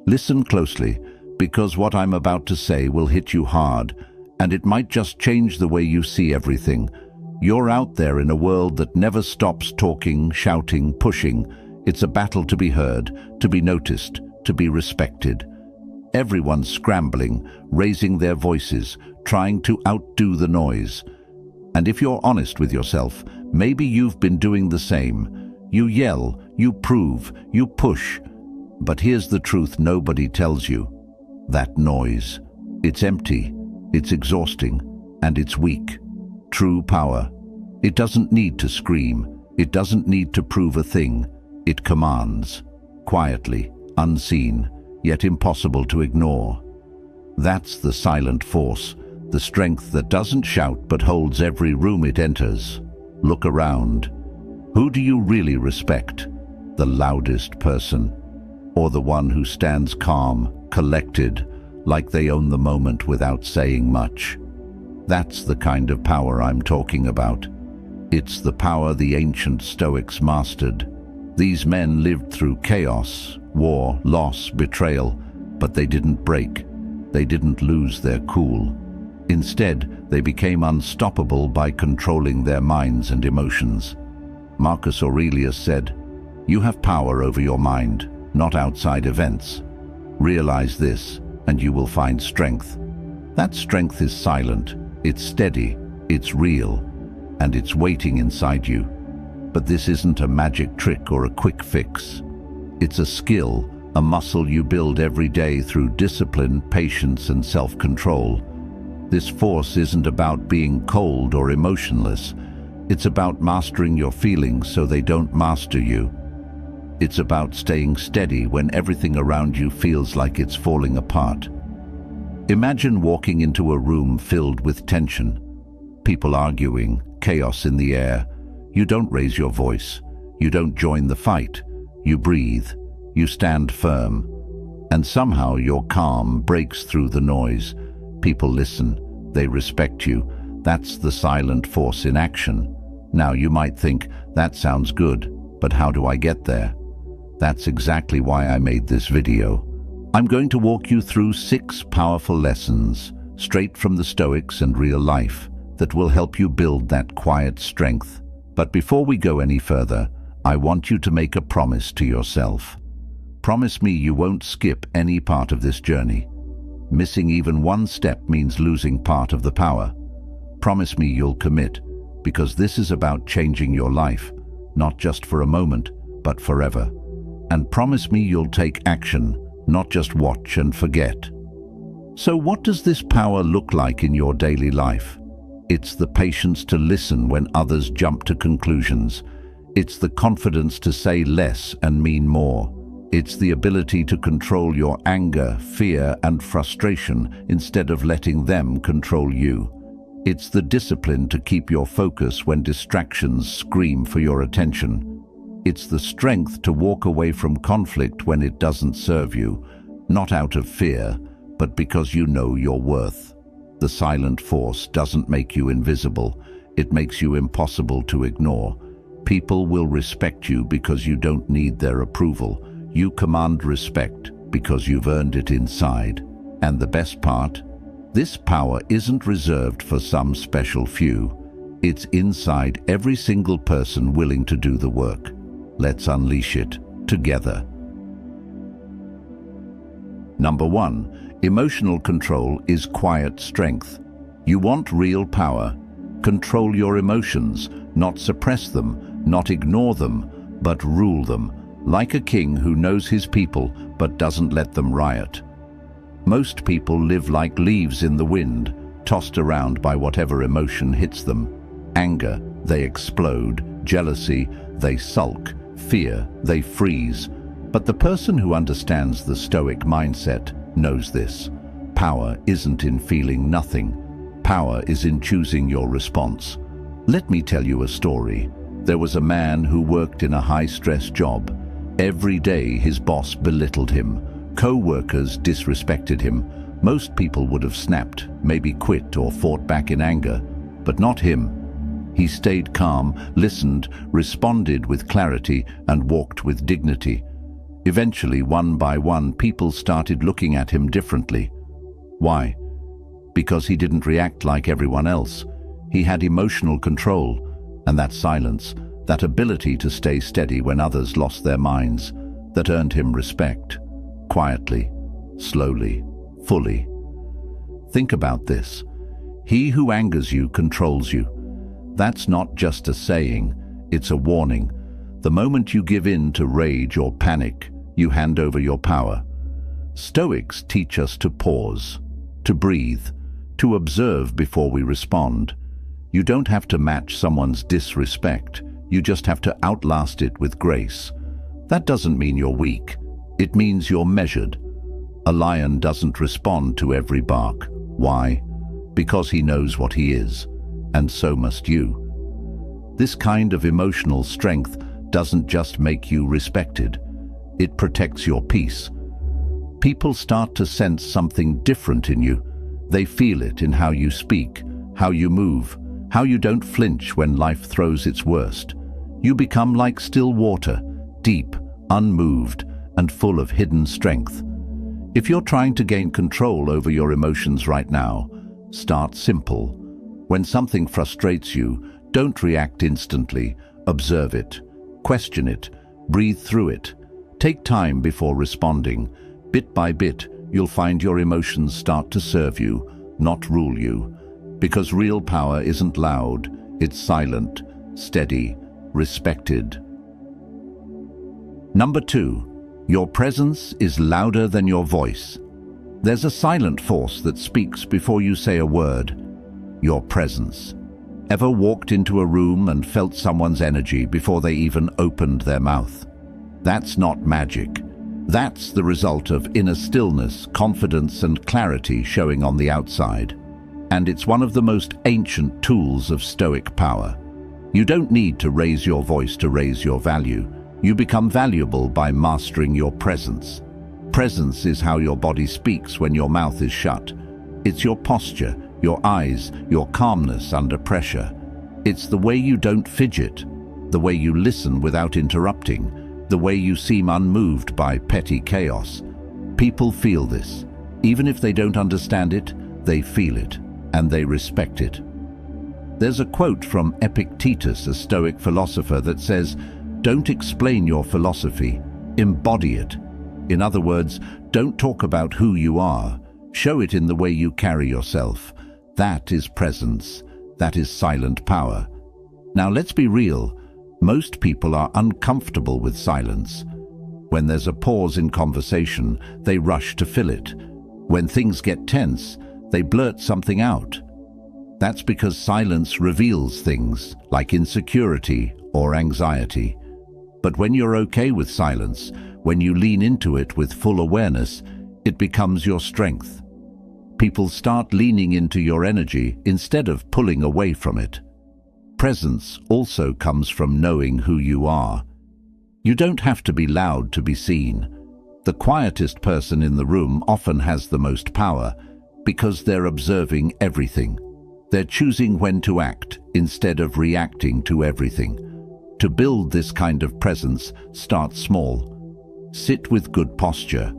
Listen closely, because what I'm about to say will hit you hard, and it might just change the way you see everything. You're out there in a world that never stops talking, shouting, pushing. It's a battle to be heard, to be noticed, to be respected. Everyone's scrambling, raising their voices, trying to outdo the noise. And if you're honest with yourself, maybe you've been doing the same. You yell, you prove, you push. But here's the truth nobody tells you. That noise. It's empty, it's exhausting, and it's weak. True power. It doesn't need to scream. It doesn't need to prove a thing. It commands. Quietly, unseen, yet impossible to ignore. That's the silent force, the strength that doesn't shout but holds every room it enters. Look around. Who do you really respect? The loudest person? Or the one who stands calm, collected, like they own the moment without saying much? That's the kind of power I'm talking about. It's the power the ancient Stoics mastered. These men lived through chaos, war, loss, betrayal, but they didn't break. They didn't lose their cool. Instead, they became unstoppable by controlling their minds and emotions. Marcus Aurelius said, "You have power over your mind, not outside events. Realize this, and you will find strength." That strength is silent, it's steady, it's real, and it's waiting inside you. But this isn't a magic trick or a quick fix. It's a skill, a muscle you build every day through discipline, patience, and self-control. This force isn't about being cold or emotionless. It's about mastering your feelings so they don't master you. It's about staying steady when everything around you feels like it's falling apart. Imagine walking into a room filled with tension. People arguing, chaos in the air. You don't raise your voice. You don't join the fight. You breathe. You stand firm. And somehow your calm breaks through the noise. People listen. They respect you. That's the silent force in action. Now you might think, that sounds good, but how do I get there? That's exactly why I made this video. I'm going to walk you through 6 powerful lessons, straight from the Stoics and real life, that will help you build that quiet strength. But before we go any further, I want you to make a promise to yourself. Promise me you won't skip any part of this journey. Missing even one step means losing part of the power. Promise me you'll commit, because this is about changing your life, not just for a moment, but forever. And promise me you'll take action, not just watch and forget. So what does this power look like in your daily life? It's the patience to listen when others jump to conclusions. It's the confidence to say less and mean more. It's the ability to control your anger, fear, and frustration instead of letting them control you. It's the discipline to keep your focus when distractions scream for your attention. It's the strength to walk away from conflict when it doesn't serve you, not out of fear, but because you know your worth. The silent force doesn't make you invisible, it makes you impossible to ignore. People will respect you because you don't need their approval. You command respect because you've earned it inside. And the best part? This power isn't reserved for some special few. It's inside every single person willing to do the work. Let's unleash it together. Number 1, emotional control is quiet strength. You want real power? Control your emotions, not suppress them, not ignore them, but rule them, like a king who knows his people but doesn't let them riot. Most people live like leaves in the wind, tossed around by whatever emotion hits them. Anger, they explode. Jealousy, they sulk. Fear, they freeze. But the person who understands the Stoic mindset knows this. Power isn't in feeling nothing. Power is in choosing your response. Let me tell you a story. There was a man who worked in a high-stress job. Every day his boss belittled him. Co-workers disrespected him. Most people would have snapped, maybe quit or fought back in anger, but not him. He stayed calm, listened, responded with clarity, and walked with dignity. Eventually, one by one, people started looking at him differently. Why? Because he didn't react like everyone else. He had emotional control, and that silence, that ability to stay steady when others lost their minds, that earned him respect. Quietly, slowly, fully. Think about this. He who angers you controls you. That's not just a saying, it's a warning. The moment you give in to rage or panic, you hand over your power. Stoics teach us to pause, to breathe, to observe before we respond. You don't have to match someone's disrespect, you just have to outlast it with grace. That doesn't mean you're weak, it means you're measured. A lion doesn't respond to every bark. Why? Because he knows what he is, and so must you. This kind of emotional strength doesn't just make you respected, it protects your peace. People start to sense something different in you. They feel it in how you speak, how you move, how you don't flinch when life throws its worst. You become like still water, deep, unmoved, and full of hidden strength. If you're trying to gain control over your emotions right now, start simple. When something frustrates you, don't react instantly. Observe it, question it, breathe through it. Take time before responding. Bit by bit, you'll find your emotions start to serve you, not rule you. Because real power isn't loud, it's silent, steady, respected. Number 2. Your presence is louder than your voice. There's a silent force that speaks before you say a word. Your presence. Ever walked into a room and felt someone's energy before they even opened their mouth? That's not magic. That's the result of inner stillness, confidence, and clarity showing on the outside. And it's one of the most ancient tools of Stoic power. You don't need to raise your voice to raise your value. You become valuable by mastering your presence. Presence is how your body speaks when your mouth is shut. It's your posture, your eyes, your calmness under pressure. It's the way you don't fidget, the way you listen without interrupting, the way you seem unmoved by petty chaos. People feel this. Even if they don't understand it, they feel it, and they respect it. There's a quote from Epictetus, a Stoic philosopher, that says, "Don't explain your philosophy, embody it." In other words, don't talk about who you are. Show it in the way you carry yourself. That is presence. That is silent power. Now let's be real. Most people are uncomfortable with silence. When there's a pause in conversation, they rush to fill it. When things get tense, they blurt something out. That's because silence reveals things like insecurity or anxiety. But when you're okay with silence, when you lean into it with full awareness, it becomes your strength. People start leaning into your energy instead of pulling away from it. Presence also comes from knowing who you are. You don't have to be loud to be seen. The quietest person in the room often has the most power because they're observing everything. They're choosing when to act instead of reacting to everything. To build this kind of presence, start small. Sit with good posture.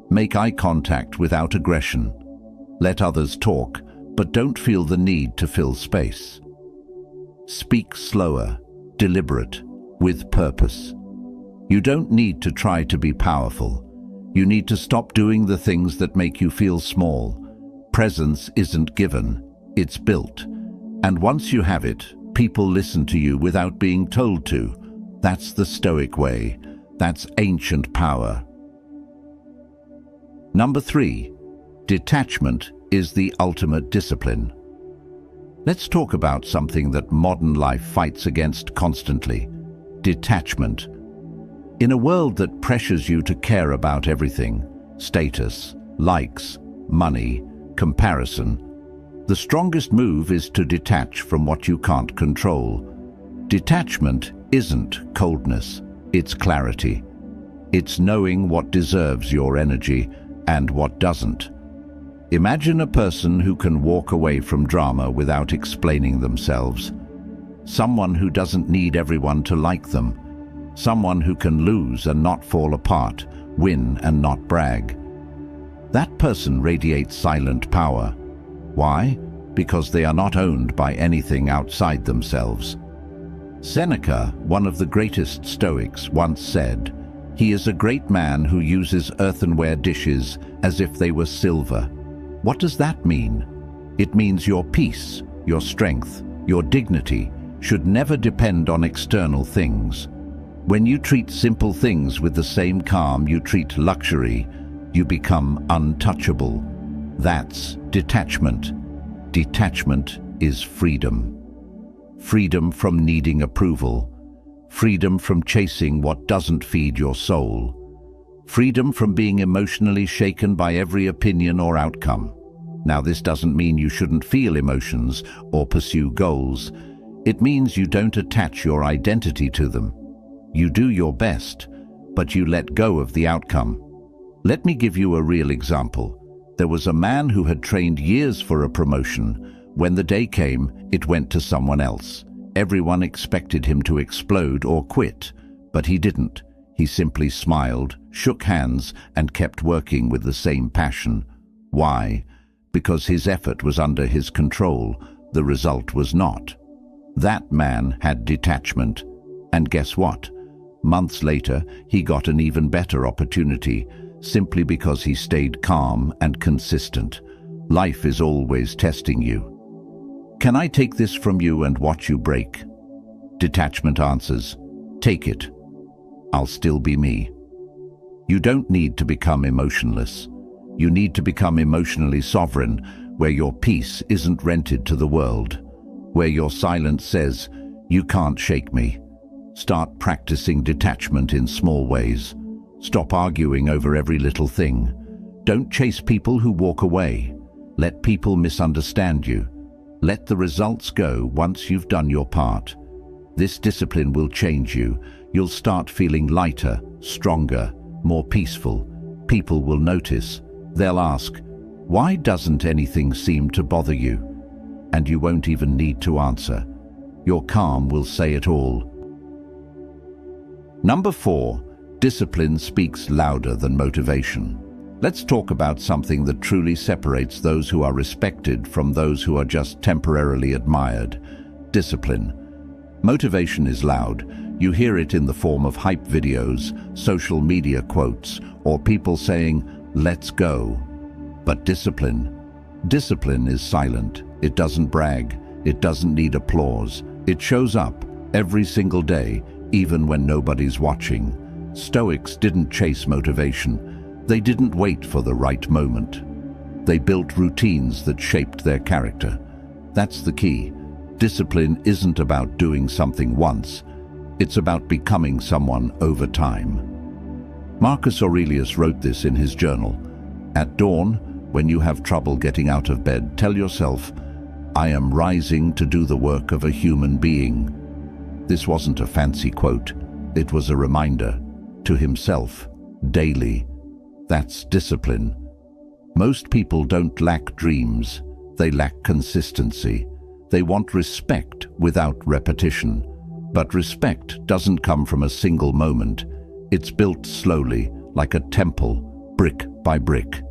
Make eye contact without aggression. Let others talk, but don't feel the need to fill space. Speak slower, deliberate, with purpose. You don't need to try to be powerful. You need to stop doing the things that make you feel small. Presence isn't given, it's built. And once you have it, people listen to you without being told to. That's the Stoic way. That's ancient power. Number 3. Detachment is the ultimate discipline. Let's talk about something that modern life fights against constantly. Detachment. In a world that pressures you to care about everything, status, likes, money, comparison, the strongest move is to detach from what you can't control. Detachment isn't coldness, it's clarity. It's knowing what deserves your energy and what doesn't. Imagine a person who can walk away from drama without explaining themselves. Someone who doesn't need everyone to like them. someone who can lose and not fall apart, win and not brag. That person radiates silent power. Why? Because they are not owned by anything outside themselves. Seneca, one of the greatest Stoics, once said, "He is a great man who uses earthenware dishes as if they were silver." What does that mean? It means your peace, your strength, your dignity should never depend on external things. When you treat simple things with the same calm you treat luxury, you become untouchable. That's detachment. Detachment is freedom. Freedom from needing approval. Freedom from chasing what doesn't feed your soul. Freedom from being emotionally shaken by every opinion or outcome. Now, this doesn't mean you shouldn't feel emotions or pursue goals. It means you don't attach your identity to them. You do your best, but you let go of the outcome. Let me give you a real example. There was a man who had trained years for a promotion. When the day came, it went to someone else. Everyone expected him to explode or quit, but he didn't. He simply smiled, shook hands, and kept working with the same passion. Why? Because his effort was under his control. The result was not. That man had detachment. And guess what? Months later, he got an even better opportunity, simply because he stayed calm and consistent. Life is always testing you. Can I take this from you and watch you break? Detachment answers, take it. I'll still be me. You don't need to become emotionless. You need to become emotionally sovereign, where your peace isn't rented to the world, where your silence says, you can't shake me. Start practicing detachment in small ways. Stop arguing over every little thing. Don't chase people who walk away. Let people misunderstand you. Let the results go once you've done your part. This discipline will change you. You'll start feeling lighter, stronger, more peaceful. People will notice. They'll ask, why doesn't anything seem to bother you? And you won't even need to answer. Your calm will say it all. Number 4, discipline speaks louder than motivation. Let's talk about something that truly separates those who are respected from those who are just temporarily admired. Discipline. Motivation is loud. You hear it in the form of hype videos, social media quotes, or people saying, let's go. But discipline is silent. It doesn't brag. It doesn't need applause. It shows up every single day, even when nobody's watching. Stoics didn't chase motivation. They didn't wait for the right moment. They built routines that shaped their character. That's the key. Discipline isn't about doing something once. It's about becoming someone over time. Marcus Aurelius wrote this in his journal. At dawn, when you have trouble getting out of bed, tell yourself, I am rising to do the work of a human being. This wasn't a fancy quote. It was a reminder to himself, daily. That's discipline. Most people don't lack dreams. They lack consistency. They want respect without repetition. But respect doesn't come from a single moment. It's built slowly, like a temple, brick by brick.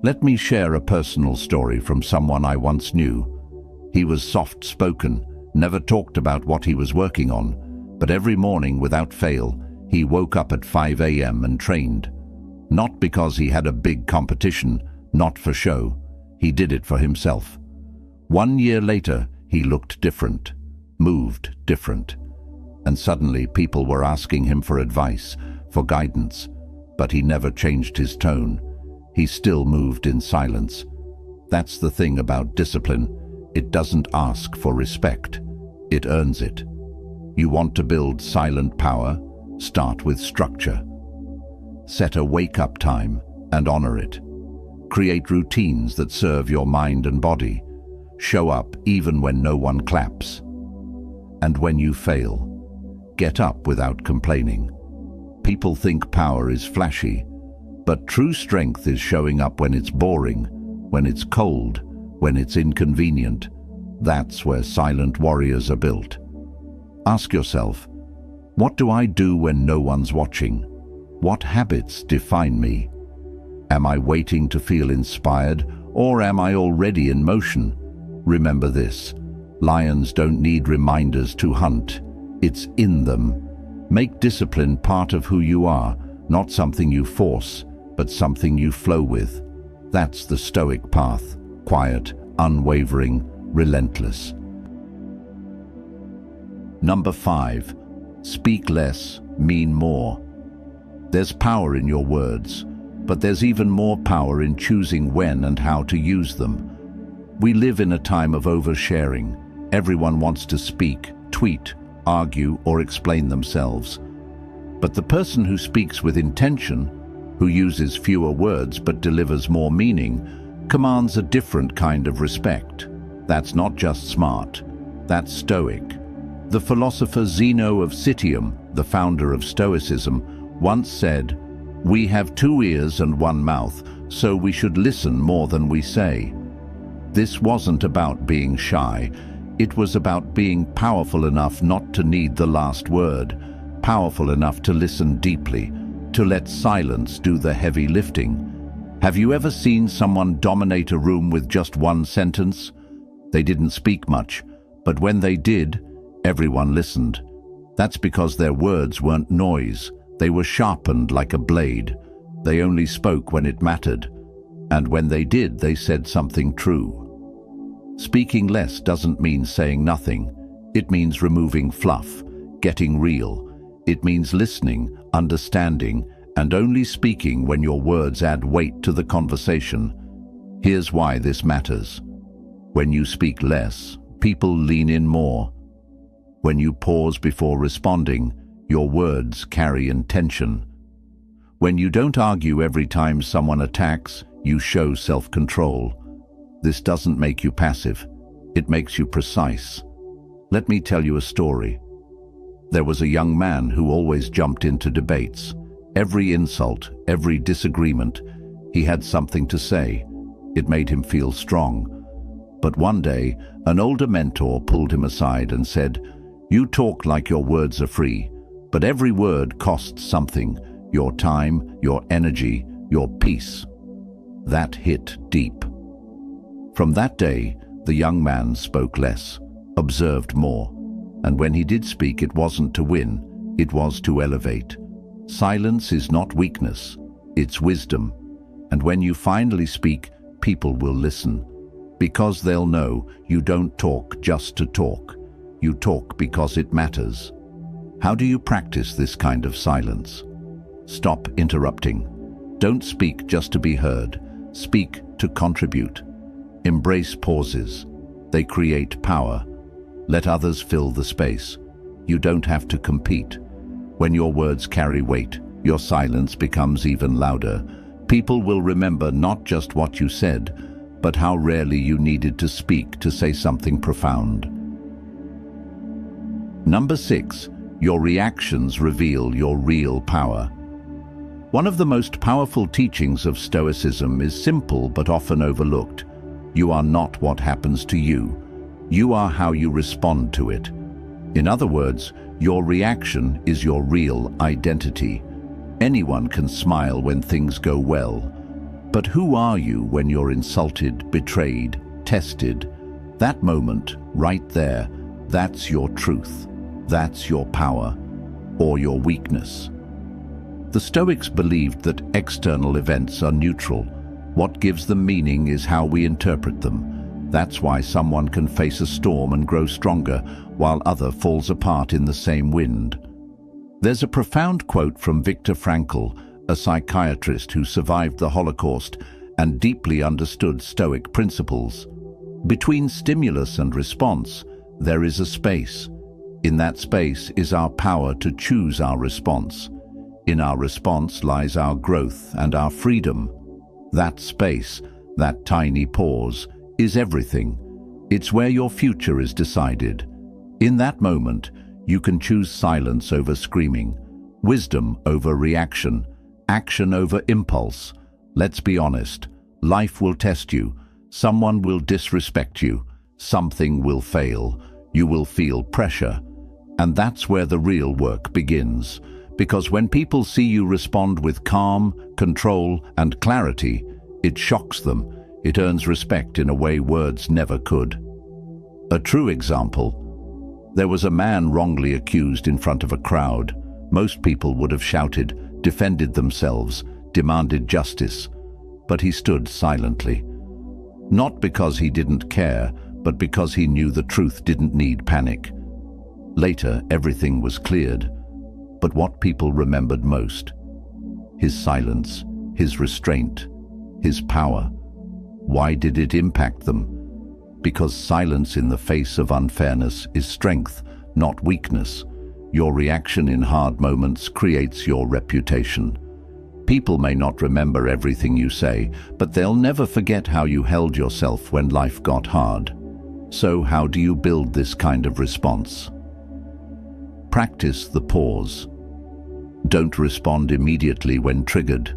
Let me share a personal story from someone I once knew. He was soft-spoken, never talked about what he was working on, but every morning, without fail, he woke up at 5 a.m. and trained. Not because he had a big competition, not for show. He did it for himself. 1 year later, he looked different, moved different. And suddenly people were asking him for advice, for guidance. But he never changed his tone. He still moved in silence. That's the thing about discipline. It doesn't ask for respect. It earns it. You want to build silent power? Start with structure. Set a wake-up time and honor it. Create routines that serve your mind and body. Show up even when no one claps. And when you fail, get up without complaining. People think power is flashy, but true strength is showing up when it's boring, when it's cold, when it's inconvenient. That's where silent warriors are built. Ask yourself, What do I do when no one's watching? What habits define me? Am I waiting to feel inspired, or am I already in motion? Remember this: lions don't need reminders to hunt. It's in them. Make discipline part of who you are, not something you force, but something you flow with. That's the Stoic path: quiet, unwavering, relentless. Number 5. Speak less, mean more. There's power in your words, but there's even more power in choosing when and how to use them. We live in a time of oversharing. Everyone wants to speak, tweet, argue, or explain themselves. But the person who speaks with intention, who uses fewer words but delivers more meaning, commands a different kind of respect. That's not just smart, that's Stoic. The philosopher Zeno of Citium, the founder of Stoicism, once said, "We have 2 ears and 1 mouth, so we should listen more than we say." This wasn't about being shy. It was about being powerful enough not to need the last word, powerful enough to listen deeply, to let silence do the heavy lifting. Have you ever seen someone dominate a room with just 1 sentence? They didn't speak much, but when they did, everyone listened. That's because their words weren't noise. They were sharpened like a blade. They only spoke when it mattered, and when they did, they said something true. Speaking less doesn't mean saying nothing. It means removing fluff, getting real. It means listening, understanding, and only speaking when your words add weight to the conversation. Here's why this matters. When you speak less, people lean in more. When you pause before responding, your words carry intention. When you don't argue every time someone attacks, you show self-control. This doesn't make you passive. It makes you precise. Let me tell you a story. There was a young man who always jumped into debates. Every insult, every disagreement, he had something to say. It made him feel strong. But one day, an older mentor pulled him aside and said, "You talk like your words are free, but every word costs something: your time, your energy, your peace." That hit deep. From that day, the young man spoke less, observed more, and when he did speak, it wasn't to win, it was to elevate. Silence is not weakness, it's wisdom. And when you finally speak, people will listen, because they'll know you don't talk just to talk. You talk because it matters. How do you practice this kind of silence? Stop interrupting. Don't speak just to be heard. Speak to contribute. Embrace pauses. They create power. Let others fill the space. You don't have to compete. When your words carry weight, your silence becomes even louder. People will remember not just what you said, but how rarely you needed to speak to say something profound. Number 6. Your reactions reveal your real power. One of the most powerful teachings of Stoicism is simple but often overlooked. You are not what happens to you. You are how you respond to it. In other words, your reaction is your real identity. Anyone can smile when things go well. But who are you when you're insulted, betrayed, tested? That moment, right there, that's your truth. That's your power, or your weakness. The Stoics believed that external events are neutral. What gives them meaning is how we interpret them. That's why someone can face a storm and grow stronger, while other falls apart in the same wind. There's a profound quote from Viktor Frankl, a psychiatrist who survived the Holocaust and deeply understood Stoic principles. Between stimulus and response, there is a space. In that space is our power to choose our response. In our response lies our growth and our freedom. That space, that tiny pause, is everything. It's where your future is decided. In that moment, you can choose silence over screaming, wisdom over reaction, action over impulse. Let's be honest, life will test you. Someone will disrespect you. Something will fail. You will feel pressure. And that's where the real work begins. Because when people see you respond with calm, control, and clarity, it shocks them. It earns respect in a way words never could. A true example: there was a man wrongly accused in front of a crowd. Most people would have shouted, defended themselves, demanded justice. But he stood silently. Not because he didn't care, but because he knew the truth didn't need panic. Later, everything was cleared. But what people remembered most? His silence, his restraint, his power. Why did it impact them? Because silence in the face of unfairness is strength, not weakness. Your reaction in hard moments creates your reputation. People may not remember everything you say, but they'll never forget how you held yourself when life got hard. So how do you build this kind of response? Practice the pause. Don't respond immediately when triggered.